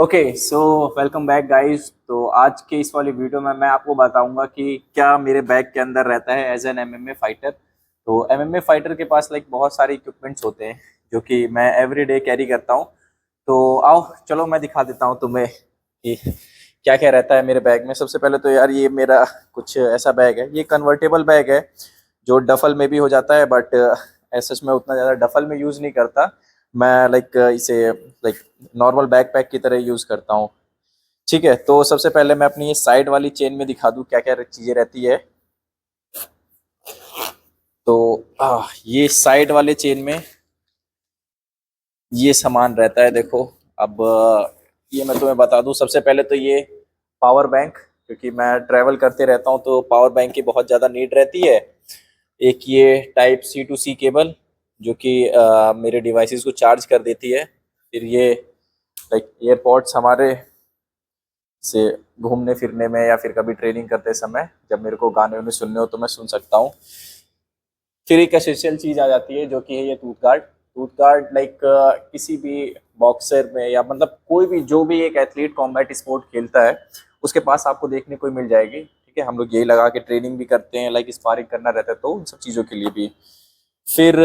Okay so welcome back guys. तो आज के इस वाली वीडियो में मैं आपको बताऊंगा कि क्या मेरे बैग के अंदर रहता है एज एन एमएमए फाइटर। तो एमएमए फाइटर के पास लाइक बहुत सारे इक्विपमेंट्स होते हैं जो कि मैं एवरी डे कैरी करता हूँ। तो आओ चलो मैं दिखा देता हूँ तुम्हें कि क्या क्या रहता है मेरे बैग में। सबसे पहले तो यार ये मेरा कुछ ऐसा बैग है, ये कन्वर्टेबल बैग है जो डफल में भी हो जाता है, बट ऐसा मैं उतना ज़्यादा डफल में यूज़ नहीं करता। मैं लाइक इसे लाइक नॉर्मल बैकपैक की तरह यूज़ करता हूँ। ठीक है, तो सबसे पहले मैं अपनी ये साइड वाली चेन में दिखा दूँ क्या क्या चीज़ें रहती है। तो ये साइड वाले चेन में ये सामान रहता है, देखो। अब ये मैं तुम्हें बता दूं, सबसे पहले तो ये पावर बैंक, क्योंकि मैं ट्रैवल करते रहता हूँ तो पावर बैंक की बहुत ज़्यादा नीड रहती है। एक ये type C to C cable जो कि मेरे डिवाइसेस को चार्ज कर देती है। फिर ये लाइक एयरपॉड्स हमारे से घूमने फिरने में या फिर कभी ट्रेनिंग करते समय जब मेरे को गाने वाने सुनने हो तो मैं सुन सकता हूँ। फिर एक एसेंशियल चीज आ जाती है जो कि है ये tooth guard. Tooth guard like किसी भी बॉक्सर में या मतलब कोई भी जो भी एक एथलीट कॉम्बैट स्पोर्ट खेलता है उसके पास आपको देखने को मिल जाएगी। ठीक है, हम लोग यही लगा के ट्रेनिंग भी करते हैं, लाइक स्पारिंग करना रहता है तो उन सब चीज़ों के लिए भी। फिर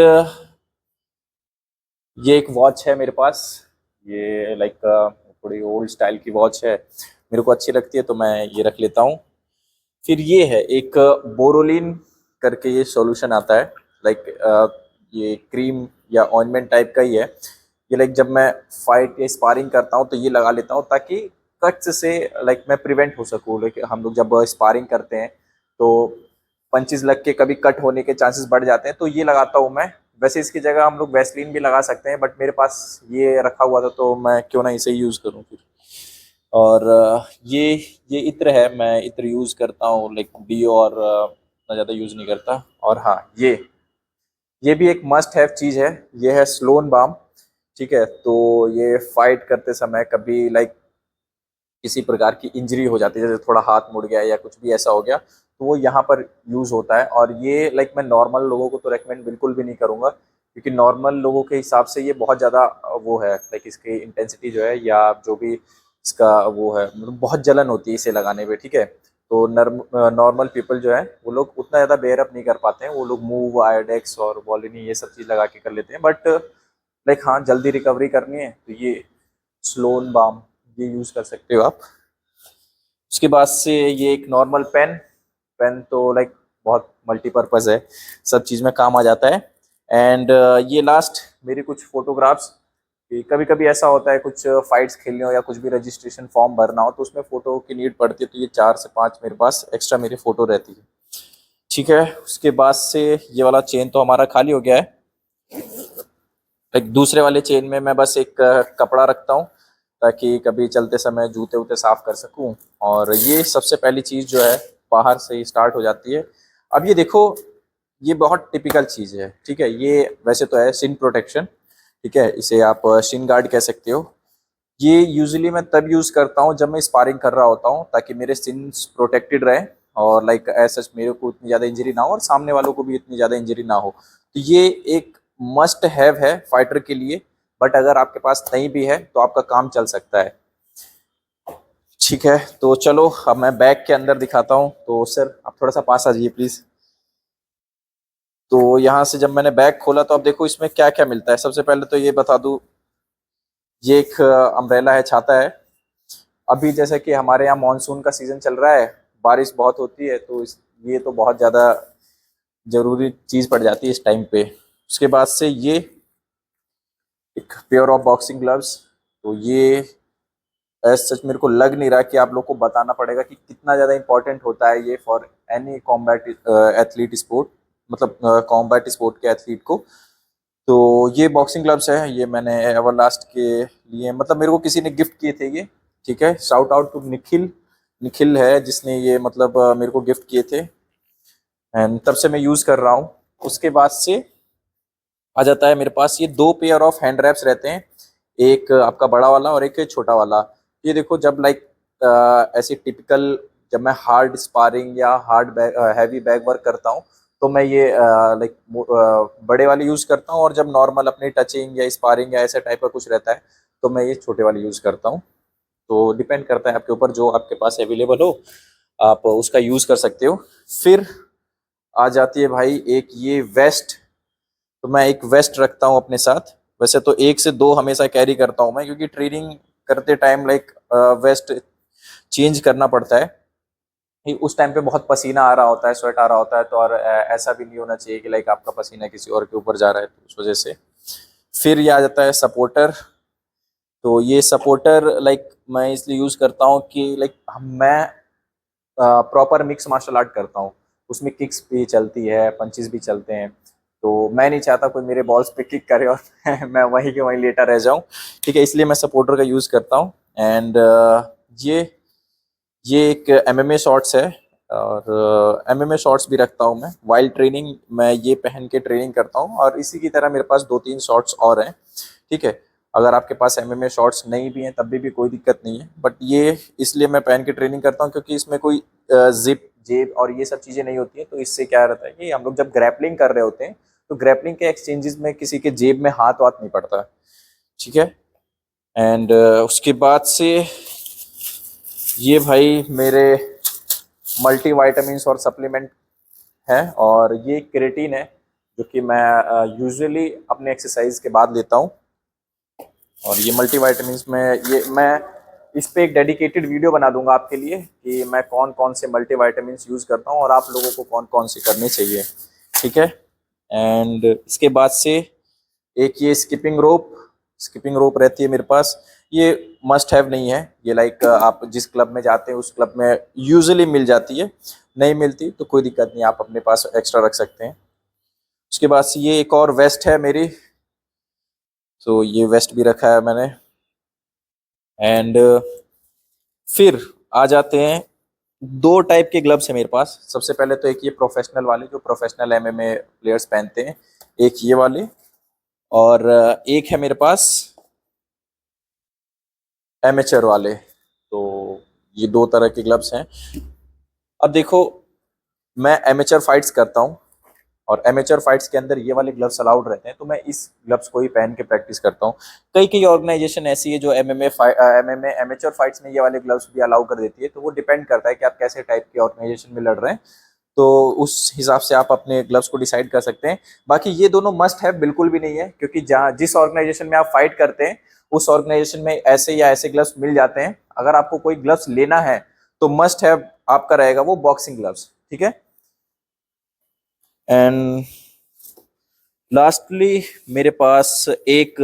ये एक वॉच है मेरे पास। ये लाइक थोड़ी ओल्ड स्टाइल की वॉच है, मेरे को अच्छी लगती है तो मैं ये रख लेता हूँ। फिर ये है एक बोरोलिन करके ये सॉल्यूशन आता है, लाइक ये क्रीम या ऑइंटमेंट टाइप का ही है। ये लाइक जब मैं फाइट या स्पारिंग करता हूँ तो ये लगा लेता हूँ ताकि कट्स से लाइक मैं प्रिवेंट हो सकूँ। लाइक हम लोग जब स्पारिंग करते हैं तो पंचेस लग के कभी कट होने के चांसेस बढ़ जाते हैं, तो ये लगाता हूँ मैं। वैसे इसकी जगह हम लोग वैसलीन भी लगा सकते हैं, बट मेरे पास ये रखा हुआ था तो मैं क्यों ना इसे यूज़ करूँ फिर। और ये इत्र है, मैं इत्र यूज़ करता हूँ, लाइक डीओ और उतना ज़्यादा यूज़ नहीं करता। और हाँ, ये भी एक मस्ट हैव चीज़ है, ये है स्लोन बाम। ठीक है, तो ये फाइट करते समय कभी लाइक किसी प्रकार की इंजरी हो जाती है, जैसे थोड़ा हाथ मुड़ गया या कुछ भी ऐसा हो गया, तो वो यहाँ पर यूज़ होता है। और ये लाइक मैं नॉर्मल लोगों को तो रेकमेंड बिल्कुल भी नहीं करूँगा, क्योंकि नॉर्मल लोगों के हिसाब से ये बहुत ज़्यादा वो है, लाइक इसकी इंटेंसिटी जो है या जो भी इसका वो है, मतलब बहुत जलन होती है इसे लगाने पे। ठीक है, तो नॉर्मल पीपल जो है वो लोग उतना ज़्यादा बेयर अप नहीं कर पाते हैं, वो लोग मूव आयोडेक्स और वॉलिनी ये सब चीज़ लगा के कर लेते हैं। बट लाइक हाँ, जल्दी रिकवरी करनी है तो ये स्लोन बाम ये यूज़ कर सकते हो आप। उसके बाद से ये एक नॉर्मल पेन। पेन तो लाइक बहुत मल्टीपर्पज़ है, सब चीज़ में काम आ जाता है। एंड ये लास्ट मेरी कुछ फोटोग्राफ्स। कभी कभी ऐसा होता है कुछ फाइट्स खेलने हो या कुछ भी रजिस्ट्रेशन फॉर्म भरना हो तो उसमें फ़ोटो की नीड पड़ती है, तो ये 4 से 5 मेरे पास एक्स्ट्रा मेरी फ़ोटो रहती है। ठीक है, उसके बाद से ये वाला चेन तो हमारा खाली हो गया है। एक दूसरे वाले चेन में मैं बस एक कपड़ा रखता हूँ ताकि कभी चलते समय जूते वूते साफ कर सकूँ। और ये सबसे पहली चीज़ जो है बाहर से ही स्टार्ट हो जाती है। अब ये देखो, ये बहुत टिपिकल चीज़ है। ठीक है, ये वैसे तो है शिन प्रोटेक्शन। ठीक है, इसे आप शिन गार्ड कह सकते हो। ये यूजुअली मैं तब यूज़ करता हूँ जब मैं स्पारिंग कर रहा होता हूँ ताकि मेरे शिन्स प्रोटेक्टेड रहे और लाइक ऐसा मेरे को उतनी ज़्यादा इंजरी ना हो और सामने वालों को भी इतनी ज़्यादा इंजरी ना हो। तो ये एक मस्ट हैव है फाइटर के लिए, बट अगर आपके पास नहीं भी है तो आपका काम चल सकता है। ठीक है, तो चलो अब मैं बैग के अंदर दिखाता हूँ। तो सर आप थोड़ा सा पास आ जाइए प्लीज़। तो यहाँ से जब मैंने बैग खोला तो अब देखो इसमें क्या क्या मिलता है। सबसे पहले तो ये बता दूँ, ये एक अम्ब्रेला है, छाता है। अभी जैसे कि हमारे यहाँ मानसून का सीज़न चल रहा है, बारिश बहुत होती है तो ये तो बहुत ज़्यादा ज़रूरी चीज़ पड़ जाती है इस टाइम पे। उसके बाद से ये एक पेयर ऑफ बॉक्सिंग ग्लव्स। तो ये एज सच मेरे को लग नहीं रहा कि आप लोग को बताना पड़ेगा कि कितना ज़्यादा इंपॉर्टेंट होता है ये for any combat athlete sport, मतलब कॉम्बैट स्पोर्ट के एथलीट को। तो ये बॉक्सिंग ग्लव्स है, ये मैंने एवरलास्ट के लिए, मतलब मेरे को किसी ने गिफ्ट किए थे ये। ठीक है, shout out to Nikhil. Nikhil है जिसने ये मतलब मेरे को गिफ्ट किए थे एंड तब से मैं यूज़ कर रहा हूँ। उसके बाद से आ जाता है मेरे पास ये 2 पेयर ऑफ हैंड रैप्स रहते हैं, एक आपका बड़ा वाला और एक छोटा वाला। ये देखो, जब लाइक ऐसी टिपिकल जब मैं हार्ड स्पारिंग या hard bag heavy bag work करता हूँ तो मैं ये लाइक बड़े वाले यूज़ करता हूँ, और जब नॉर्मल अपनी टचिंग या स्पारिंग या ऐसे टाइप का कुछ रहता है तो मैं ये छोटे वाले यूज़ करता हूँ। तो डिपेंड करता है आपके ऊपर, जो आपके पास अवेलेबल हो आप उसका यूज़ कर सकते हो। फिर आ जाती है भाई एक ये वेस्ट। तो मैं एक वेस्ट रखता हूँ अपने साथ। वैसे तो 1 से 2 हमेशा कैरी करता हूँ मैं, क्योंकि ट्रेनिंग करते टाइम लाइक वेस्ट चेंज करना पड़ता है। उस टाइम पे बहुत पसीना आ रहा होता है, स्वेट आ रहा होता है, तो और ऐसा भी नहीं होना चाहिए कि लाइक आपका पसीना किसी और के ऊपर जा रहा है, तो उस वजह से। फिर ये आ जाता है सपोर्टर। तो ये सपोर्टर लाइक मैं इसलिए यूज़ करता हूँ कि लाइक मैं प्रॉपर मिक्स मार्शल आर्ट करता हूँ। उसमें किक्स भी चलती है, पंचेस भी चलते हैं, तो मैं नहीं चाहता कोई मेरे बॉल्स पे किक करे और मैं वहीं के वहीं लेटा रह जाऊँ। ठीक है, इसलिए मैं सपोर्टर का यूज़ करता हूँ। एंड ये ये एक एमएमए शॉर्ट्स है, और एमएमए शॉर्ट्स भी रखता हूँ मैं वाइल्ड ट्रेनिंग। मैं ये पहन के ट्रेनिंग करता हूँ, और इसी की तरह मेरे पास 2-3 शॉर्ट्स और हैं। ठीक है, अगर आपके पास एमएमए शॉर्ट्स नहीं भी हैं तब भी कोई दिक्कत नहीं है, बट ये इसलिए मैं पहन के ट्रेनिंग करता हूँ क्योंकि इसमें कोई जिप जेब और ये सब चीज़ें नहीं होती है। तो इससे क्या रहता है कि हम लोग जब ग्रैपलिंग कर रहे होते हैं तो ग्रैपलिंग के एक्सचेंजेस में किसी के जेब में हाथ वाथ नहीं पड़ता। ठीक है, एंड उसके बाद से ये भाई मेरे मल्टी वाइटामिन और सप्लीमेंट है, और ये क्रेटीन है जो कि मैं यूजुअली अपने एक्सरसाइज के बाद लेता हूँ। और ये मल्टी वाइटामिन में ये मैं इस पे एक डेडिकेटेड वीडियो बना दूंगा आपके लिए कि मैं कौन कौन से मल्टी वाइटामिन यूज़ करता हूँ और आप लोगों को कौन कौन से करने चाहिए। ठीक है, एंड इसके बाद से एक ये स्किपिंग रोप रहती है मेरे पास। ये मस्ट हैव नहीं है, ये लाइक आप जिस क्लब में जाते हैं उस क्लब में यूजुअली मिल जाती है, नहीं मिलती तो कोई दिक्कत नहीं, आप अपने पास एक्स्ट्रा रख सकते हैं। उसके बाद से ये एक और वेस्ट है मेरी, तो ये वेस्ट भी रखा है मैंने। एंड फिर आ जाते हैं 2 टाइप के ग्लव्स हैं मेरे पास। सबसे पहले तो एक ये प्रोफेशनल वाले जो प्रोफेशनल एमएमए प्लेयर्स पहनते हैं, एक ये वाले, और एक है मेरे पास एमेचर वाले। तो ये 2 तरह के ग्लव्स हैं। अब देखो, मैं एमेचर फाइट्स करता हूँ, और एमेचर फाइट्स के अंदर ये वाले ग्लव्स अलाउड रहते हैं, तो मैं इस ग्लव्स को ही पहन के प्रैक्टिस करता हूँ। कई कई ऑर्गेनाइजेशन ऐसी है जो एमएमए एमेचर फाइट्स में ये वाले ग्लव्स भी अलाउ कर देती है, तो वो डिपेंड करता है कि आप कैसे टाइप के ऑर्गेनाइजेशन में लड़ रहे हैं, तो उस हिसाब से आप अपने ग्लव्स को डिसाइड कर सकते हैं। बाकी ये दोनों मस्ट है बिल्कुल भी नहीं है, क्योंकि जहाँ जिस ऑर्गेनाइजेशन में आप फाइट करते हैं उस ऑर्गेनाइजेशन में ऐसे या ऐसे ग्लव्स मिल जाते हैं। अगर आपको कोई ग्लव्स लेना है तो मस्ट है आपका रहेगा वो बॉक्सिंग ग्लव्स। ठीक है, एंड लास्टली मेरे पास एक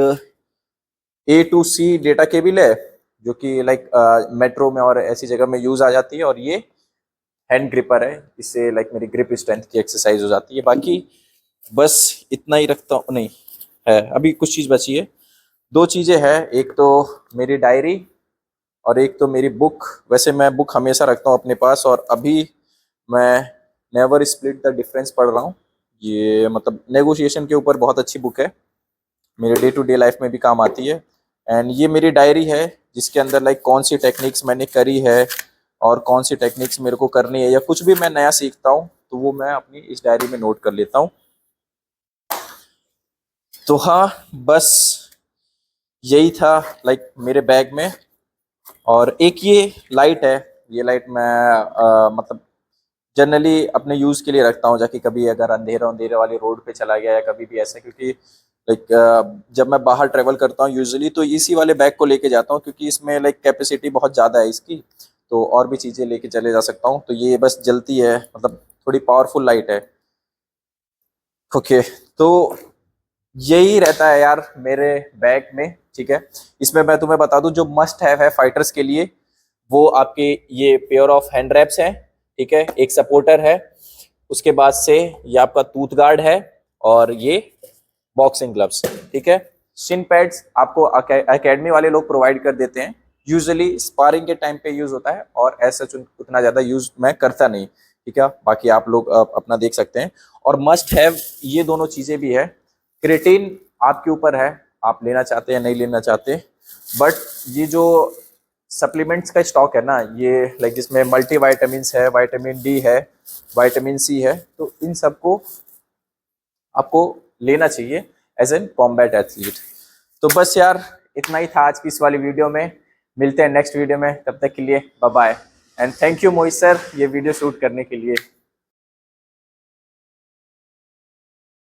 A2C डेटा केबल है, जो कि लाइक मेट्रो में और ऐसी जगह में यूज आ जाती है, और ये हैंड ग्रिपर है, इससे लाइक मेरी ग्रिप स्ट्रेंथ की एक्सरसाइज हो जाती है। बाकी बस इतना ही रखता हूँ, नहीं है अभी कुछ चीज़ बची है। 2 चीज़ें हैं, एक तो मेरी डायरी और एक तो मेरी बुक। वैसे मैं बुक हमेशा रखता हूँ अपने पास, और अभी मैं नेवर स्प्लिट द डिफरेंस पढ़ रहा हूँ। ये मतलब नेगोशिएशन के ऊपर बहुत अच्छी बुक है, मेरे डे टू डे लाइफ में भी काम आती है। एंड ये मेरी डायरी है जिसके अंदर लाइक कौन सी टेक्निक्स मैंने करी है और कौन सी टेक्निक्स मेरे को करनी है, या कुछ भी मैं नया सीखता हूँ तो वो मैं अपनी इस डायरी में नोट कर लेता हूँ। तो हाँ, बस यही था लाइक मेरे बैग में। और एक ये लाइट है, ये लाइट मैं मतलब जनरली अपने यूज़ के लिए रखता हूँ, जाकि कभी अगर अंधेरा अंधेरे वाली रोड पे चला गया या कभी भी ऐसा, क्योंकि लाइक जब मैं बाहर ट्रेवल करता हूँ यूजुअली तो इसी वाले बैग को लेके जाता हूँ, क्योंकि इसमें लाइक कैपेसिटी बहुत ज़्यादा है इसकी, तो और भी चीज़ें लेके चले जा सकता हूँ। तो ये बस जलती है, मतलब थोड़ी पावरफुल लाइट है। ओके, तो यही रहता है यार मेरे बैग में। ठीक है, इसमें मैं तुम्हें बता दूं जो मस्ट हैव है फाइटर्स के लिए, वो आपके ये पेयर ऑफ हैंड रैप्स हैं। ठीक है, एक सपोर्टर है, उसके बाद से ये आपका टूथ गार्ड है, और ये बॉक्सिंग ग्लव्स। ठीक है, शिन पैड्स आपको एकेडमी वाले लोग प्रोवाइड कर देते हैं, यूजुअली स्पारिंग के टाइम पे यूज होता है, और ऐसा उतना ज्यादा यूज मैं करता नहीं। ठीक है, बाकी आप लोग अपना देख सकते हैं। और मस्ट हैव ये दोनों चीजें भी है। क्रेटीन आपके ऊपर है, आप लेना चाहते हैं नहीं लेना चाहते, बट ये जो सप्लीमेंट्स का स्टॉक है ना, ये लाइक जिसमें मल्टी वाइटामिन है, विटामिन डी है, विटामिन सी है, तो इन सबको आपको लेना चाहिए एज एन कॉम्बैट एथलीट। तो बस यार इतना ही था आज की इस वाली वीडियो में। मिलते हैं नेक्स्ट वीडियो में, तब तक के लिए bye bye and thank you Mohit sir ये वीडियो शूट करने के लिए।